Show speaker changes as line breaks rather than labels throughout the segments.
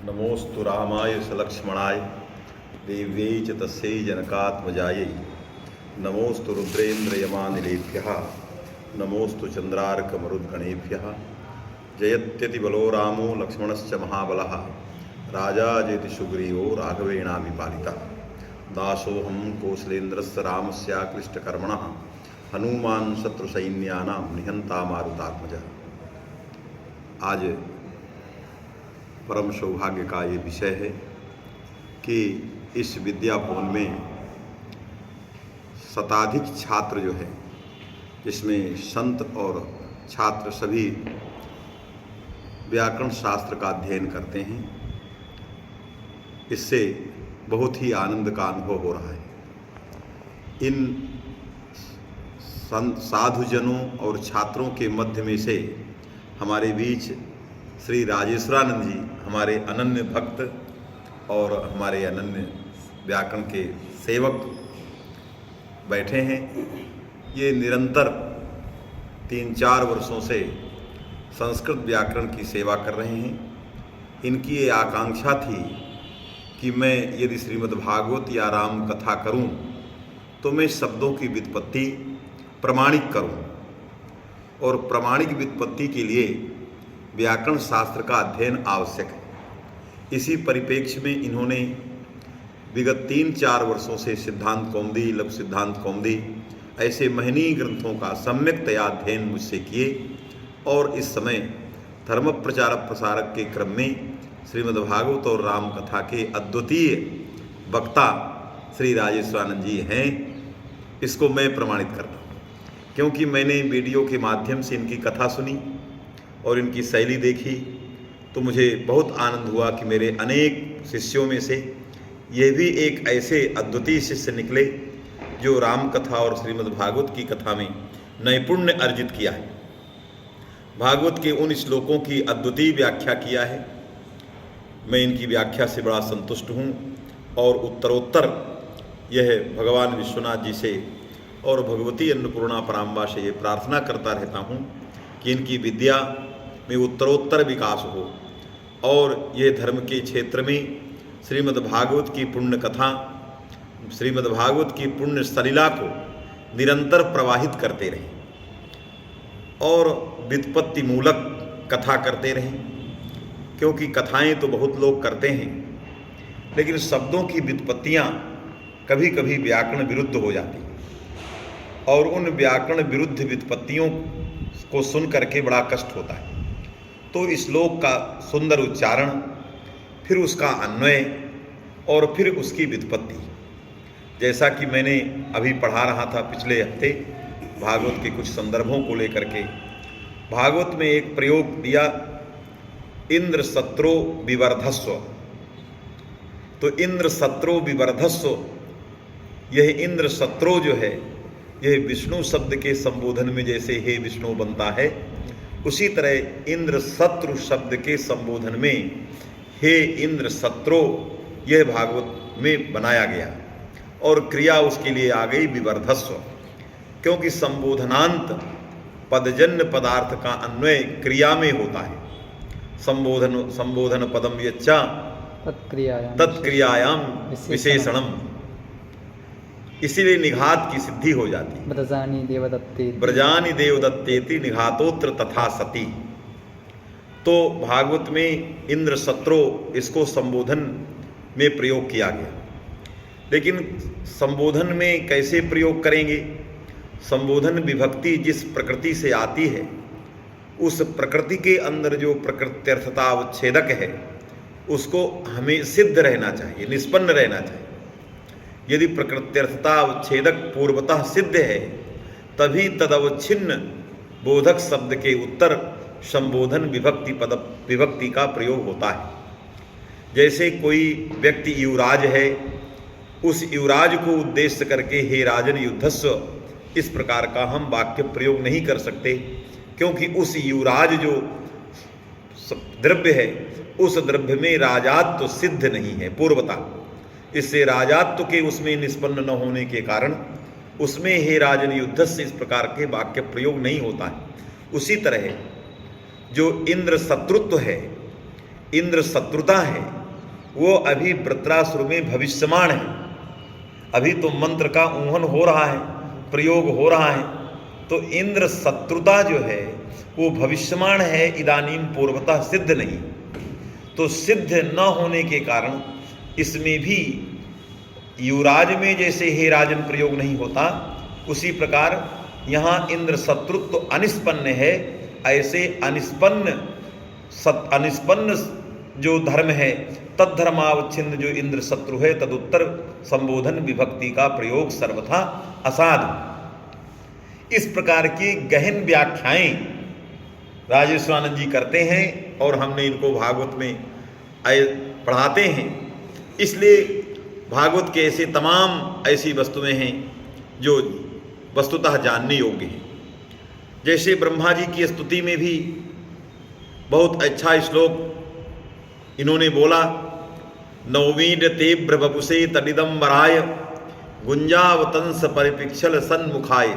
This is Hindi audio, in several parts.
नमोस्तु रामाय सलक्ष्मणाय देव्यै च तस्यै जनकात्मजायै नमोस्तु रुद्रेन्द्रयमानिलेभ्यः नमोस्तु चन्द्रार्कमरुद्गणेभ्यः जयत्यतिबलो रामो लक्ष्मणश्च महाबलः राजा जेति सुग्रीवो राघवेणाभिपालितः दासोऽहं कौसलेन्द्रस्य रामस्याक्लिष्टकर्मणः हनुमान् शत्रुसैन्यानां निहन्ता मारुतात्मजः। आज परम सौभाग्य का ये विषय है कि इस विद्या भवन में शताधिक छात्र जो है, जिसमें संत और छात्र सभी व्याकरण शास्त्र का अध्ययन करते हैं, इससे बहुत ही आनंद का अनुभव हो रहा है। इन साधुजनों और छात्रों के मध्य में से हमारे बीच श्री राजेश्वरानंद जी, हमारे अनन्य भक्त और हमारे अनन्य व्याकरण के सेवक बैठे हैं। ये निरंतर 3-4 वर्षों से संस्कृत व्याकरण की सेवा कर रहे हैं। इनकी ये आकांक्षा थी कि मैं यदि श्रीमद्भागवत या राम कथा करूं तो मैं शब्दों की व्युत्पत्ति प्रमाणिक करूं, और प्रमाणिक व्युत्पत्ति के लिए व्याकरण शास्त्र का अध्ययन आवश्यक है। इसी परिप्रेक्ष्य में इन्होंने विगत 3-4 वर्षों से सिद्धांत कौमुदी, लघु सिद्धांत कौमुदी ऐसे महनीय ग्रंथों का सम्यकतया अध्ययन मुझसे किए, और इस समय धर्म प्रचारक प्रसारक के क्रम में श्रीमद्भागवत और राम कथा के अद्वितीय वक्ता श्री राजेश्वरानंद जी हैं। इसको मैं प्रमाणित करता हूँ, क्योंकि मैंने वीडियो के माध्यम से इनकी कथा सुनी और इनकी शैली देखी, तो मुझे बहुत आनंद हुआ कि मेरे अनेक शिष्यों में से ये भी एक ऐसे अद्वितीय शिष्य निकले जो राम कथा और श्रीमद् भागवत की कथा में नैपुण्य अर्जित किया है, भागवत के उन श्लोकों की अद्वितीय व्याख्या किया है। मैं इनकी व्याख्या से बड़ा संतुष्ट हूँ, और उत्तरोत्तर यह भगवान विश्वनाथ जी से और भगवती अन्नपूर्णा पराम्बा से ये प्रार्थना करता रहता हूँ कि इनकी विद्या में उत्तरोत्तर विकास हो, और ये धर्म के क्षेत्र में श्रीमद्भागवत की पुण्य कथा, श्रीमद्भागवत की पुण्य सलिला को निरंतर प्रवाहित करते रहें और व्युत्पत्ति मूलक कथा करते रहें। क्योंकि कथाएं तो बहुत लोग करते हैं, लेकिन शब्दों की व्युत्पत्तियाँ कभी कभी व्याकरण विरुद्ध हो जाती हैं, और उन व्याकरण विरुद्ध व्युत्पत्तियों को सुन करके बड़ा कष्ट होता है। तो श्लोक का सुंदर उच्चारण, फिर उसका अन्वय, और फिर उसकी व्युत्पत्ति, जैसा कि मैंने अभी पढ़ा रहा था पिछले हफ्ते भागवत के कुछ संदर्भों को लेकर के। भागवत में एक प्रयोग दिया, इंद्र सत्रो विवर्धस्व। तो इंद्र सत्रो विवर्धस्व, यह इंद्र सत्रो जो है, यह विष्णु शब्द के संबोधन में जैसे हे विष्णु बनता है, उसी तरह इंद्र शत्रु शब्द के संबोधन में हे इंद्र शत्रो यह भागवत में बनाया गया, और क्रिया उसके लिए आ गई विवर्धस्व, क्योंकि संबोधनांत पदजन्य पदार्थ का अन्वय क्रिया में होता है। संबोधन पदम यच्चा तत्क्रियायाम विशेषणम, इसीलिए निघात की सिद्धि हो जाती है। ब्रजानि देवदत्तेति निघातोत्र तथा सती। तो भागवत में इंद्र सत्रो इसको संबोधन में प्रयोग किया गया, लेकिन संबोधन में कैसे प्रयोग करेंगे? संबोधन विभक्ति जिस प्रकृति से आती है, उस प्रकृति के अंदर जो प्रकृत्यर्थता अवच्छेदक है, उसको हमें सिद्ध रहना चाहिए, निष्पन्न रहना चाहिए। यदि प्रकृत्यर्थता अवच्छेदक पूर्वतः सिद्ध है, तभी तदवच्छिन्न बोधक शब्द के उत्तर संबोधन विभक्ति का प्रयोग होता है। जैसे कोई व्यक्ति युवराज है, उस युवराज को उद्देश्य करके हे राजन युद्धस्व, इस प्रकार का हम वाक्य प्रयोग नहीं कर सकते, क्योंकि उस युवराज जो द्रव्य है, उस द्रव्य में राजात्व सिद्ध नहीं है पूर्वता। इससे राजात्व के उसमें निष्पन्न न होने के कारण उसमें हे राजन युद्धस्य इस प्रकार के वाक्य प्रयोग नहीं होता है। उसी तरह जो इंद्र शत्रुत्व है, इंद्र शत्रुता है वो अभी वृत्रासुर में भविष्यमाण है। अभी तो मंत्र का ऊहन हो रहा है, प्रयोग हो रहा है, तो इंद्र शत्रुता जो है वो भविष्यमाण है, इदानीम पूर्वतः सिद्ध नहीं। तो सिद्ध न होने के कारण इसमें भी युवराज में जैसे हे राजन प्रयोग नहीं होता, उसी प्रकार यहाँ इंद्र शत्रुत्व अनिष्पन्न है। ऐसे अनिष्पन्न जो धर्म है तद्धर्मावच्छिन्न जो इंद्र शत्रु है, तदुत्तर संबोधन विभक्ति का प्रयोग सर्वथा असाधु। इस प्रकार की गहन व्याख्याएं राजेश्वरानंद जी करते हैं और हमने इनको भागवत में पढ़ाते हैं। इसलिए भागवत के ऐसे तमाम ऐसी वस्तुएं हैं जो वस्तुतः जानने योग्य हैं। जैसे ब्रह्मा जी की स्तुति में भी बहुत अच्छा श्लोक इन्होंने बोला, नवमीड तीव्र बपुसे तडिदम्बराय गुंजावतंस परिपिक्षल सन्मुखाय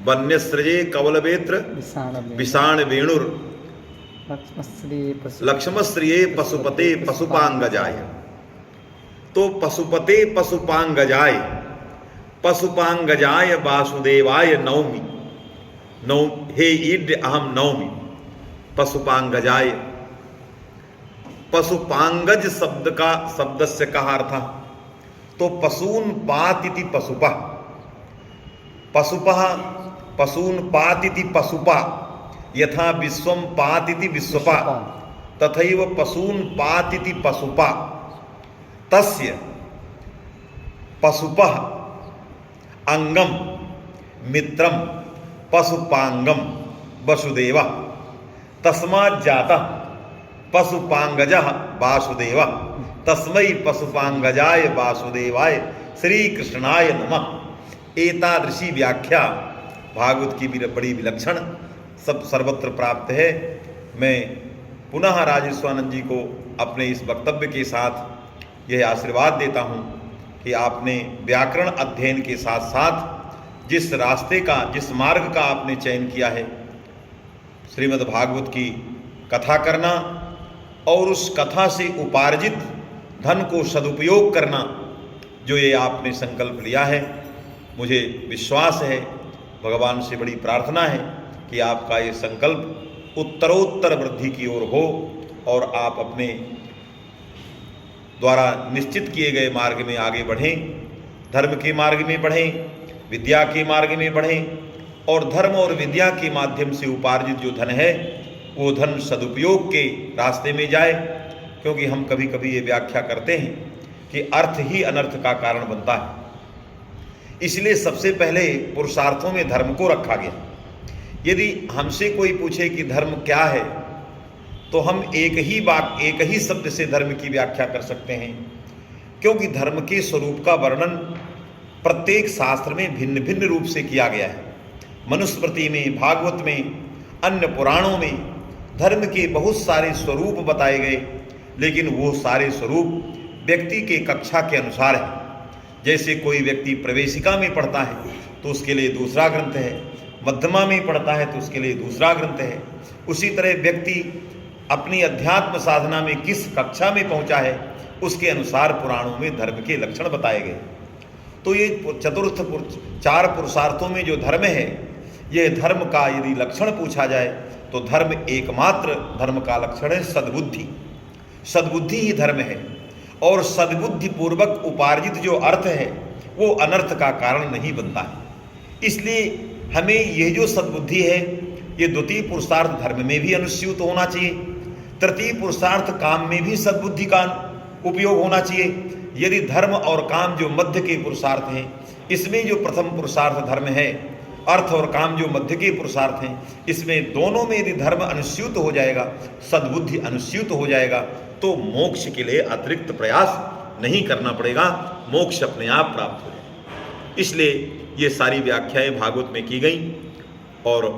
वन्यसृजे कवलवेत्र विषाण वेणुर लक्ष्मश्रिये पशुपते पशुपांगजाय। तो पशुपते पशुपांगजाय, पशुपांगजाय वासुदेवाय नौमि, हे ईड्य अहम नौमि पशुपांगजाय। पशुपांगज शब्द से कहा अर्थ, तो पशून पातिति पशुपा, पशुपः पशून पातिति पशुपा, यथा विश्वम पातिति विश्वपा तथैव पशून पातिति पशुपा। तस्य पशुपः अंगम मित्रम पशुपांगम वसुदेव तस्मात् जातः पशुपांगजः वासुदेव तस्मै पशुपांगजाय वासुदेवाय श्री कृष्णाय नमः। एतादृशी व्याख्या भागवत की बड़ी विलक्षण सब सर्वत्र प्राप्त है। मैं पुनः राजेश्वरानंद जी को अपने इस वक्तव्य के साथ यह आशीर्वाद देता हूँ कि आपने व्याकरण अध्ययन के साथ साथ जिस रास्ते का, जिस मार्ग का आपने चयन किया है, श्रीमद् भागवत की कथा करना और उस कथा से उपार्जित धन को सदुपयोग करना, जो ये आपने संकल्प लिया है, मुझे विश्वास है, भगवान से बड़ी प्रार्थना है कि आपका ये संकल्प उत्तरोत्तर वृद्धि की ओर हो और आप अपने द्वारा निश्चित किए गए मार्ग में आगे बढ़ें, धर्म के मार्ग में बढ़ें, विद्या के मार्ग में बढ़ें और धर्म और विद्या के माध्यम से उपार्जित जो धन है वो धन सदुपयोग के रास्ते में जाए। क्योंकि हम कभी कभी ये व्याख्या करते हैं कि अर्थ ही अनर्थ का कारण बनता है, इसलिए सबसे पहले पुरुषार्थों में धर्म को रखा गया। यदि हमसे कोई पूछे कि धर्म क्या है, तो हम एक ही शब्द से धर्म की व्याख्या कर सकते हैं, क्योंकि धर्म के स्वरूप का वर्णन प्रत्येक शास्त्र में भिन्न भिन्न रूप से किया गया है। मनुस्मृति में, भागवत में, अन्य पुराणों में धर्म के बहुत सारे स्वरूप बताए गए, लेकिन वो सारे स्वरूप व्यक्ति के कक्षा के अनुसार है। जैसे कोई व्यक्ति प्रवेशिका में पढ़ता है तो उसके लिए दूसरा ग्रंथ है, मध्यमा में पढ़ता है तो उसके लिए दूसरा ग्रंथ है। उसी तरह व्यक्ति अपनी अध्यात्म साधना में किस कक्षा में पहुंचा है, उसके अनुसार पुराणों में धर्म के लक्षण बताए गए। तो ये चार पुरुषार्थों में जो धर्म है, यह धर्म का यदि लक्षण पूछा जाए तो धर्म एकमात्र धर्म का लक्षण है सद्बुद्धि। सद्बुद्धि ही धर्म है और सद्बुद्धि पूर्वक उपार्जित जो अर्थ है वो अनर्थ का कारण नहीं बनता है। इसलिए हमें यह जो सद्बुद्धि है ये द्वितीय पुरुषार्थ धर्म में भी अनुस्यूत होना चाहिए, तृतीय पुरुषार्थ काम में भी सद्बुद्धि का उपयोग होना चाहिए। यदि धर्म और काम जो मध्य के पुरुषार्थ हैं, इसमें जो प्रथम पुरुषार्थ धर्म है, अर्थ और काम जो मध्य के पुरुषार्थ हैं, इसमें दोनों में यदि धर्म अनुस्यूत हो जाएगा, सद्बुद्धि अनुस्यूत हो जाएगा, तो मोक्ष के लिए अतिरिक्त प्रयास नहीं करना पड़ेगा, मोक्ष अपने आप प्राप्त हो जाएगा। इसलिए ये सारी व्याख्याएं भागवत में की गई और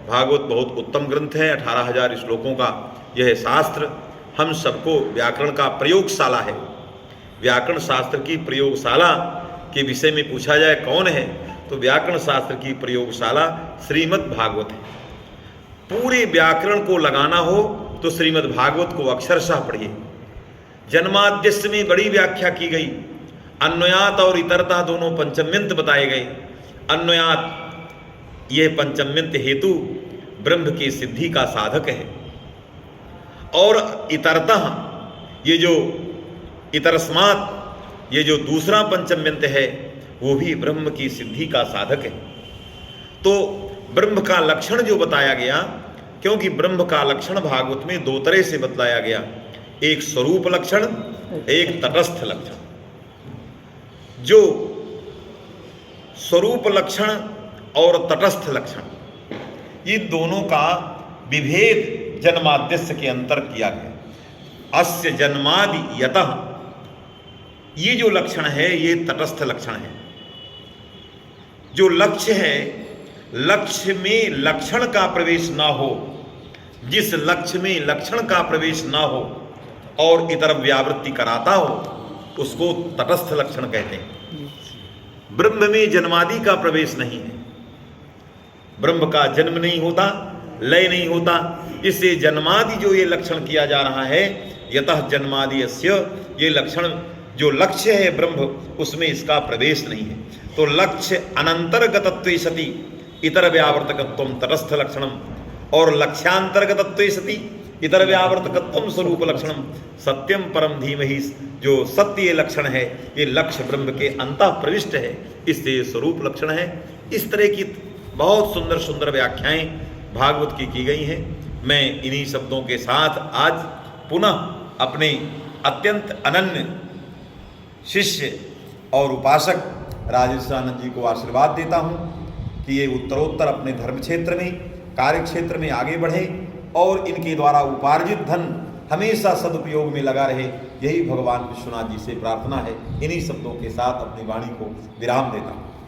भागवत बहुत उत्तम ग्रंथ है। 18,000 श्लोकों का यह शास्त्र हम सबको व्याकरण का प्रयोगशाला है। व्याकरण शास्त्र की प्रयोगशाला के विषय में पूछा जाए कौन है, तो व्याकरण शास्त्र की प्रयोगशाला श्रीमद् भागवत है। पूरे व्याकरण को लगाना हो तो श्रीमद् भागवत को अक्षरशः पढ़िए। जन्माद्यस्य में बड़ी व्याख्या की गई। अन्वयात और इतरता दोनों पंचम्यंत बताए गए। अन्वयात यह पंचम्यंत हेतु ब्रह्म की सिद्धि का साधक है, और इतरतः ये जो इतरस्मात् ये जो दूसरा पंचम्यंत है वो भी ब्रह्म की सिद्धि का साधक है। तो ब्रह्म का लक्षण जो बताया गया, क्योंकि ब्रह्म का लक्षण भागवत में दो तरह से बतलाया गया, एक स्वरूप लक्षण, एक तटस्थ लक्षण। जो स्वरूप लक्षण और तटस्थ लक्षण, ये दोनों का विभेद जन्माद्यस्य के अंतर किया गया। अस्य जन्मादि यतः, ये जो लक्षण है ये तटस्थ लक्षण है। जो लक्ष्य है, लक्ष्य में लक्षण का प्रवेश ना हो, जिस लक्ष्य में लक्षण का प्रवेश ना हो और इतर व्यावृत्ति कराता हो, उसको तटस्थ लक्षण कहते हैं। ब्रह्म में जन्मादि का प्रवेश नहीं है, ब्रह्म का जन्म नहीं होता, लय नहीं होता, इससे जन्मादि जो ये लक्षण किया जा रहा है, यतः जन्मादि यस्य, ये लक्षण जो लक्ष्य है ब्रह्म, उसमें इसका प्रवेश नहीं है। तो लक्ष्य अनंतर्गतत्वे सति इतर व्यावर्तकत्वम तटस्थ लक्षणम, और लक्ष्यांतर्गतत्वे सति इतर व्यावर्तकत्वम स्वरूप लक्षणम। सत्यम परम धीमहि, जो सत्य ये लक्षण है, ये लक्ष्य ब्रह्म के अंतः प्रविष्ट है, इससे ये स्वरूप लक्षण है। इस तरह की बहुत सुंदर सुंदर व्याख्याएं भागवत की गई हैं। मैं इन्हीं शब्दों के साथ आज पुनः अपने अत्यंत अनन्य शिष्य और उपासक राजेश्वरानंद जी को आशीर्वाद देता हूँ कि ये उत्तरोत्तर अपने धर्म क्षेत्र में, कार्य क्षेत्र में आगे बढ़े और इनके द्वारा उपार्जित धन हमेशा सदुपयोग में लगा रहे, यही भगवान विश्वनाथ जी से प्रार्थना है। इन्हीं शब्दों के साथ अपनी वाणी को विराम देता हूँ।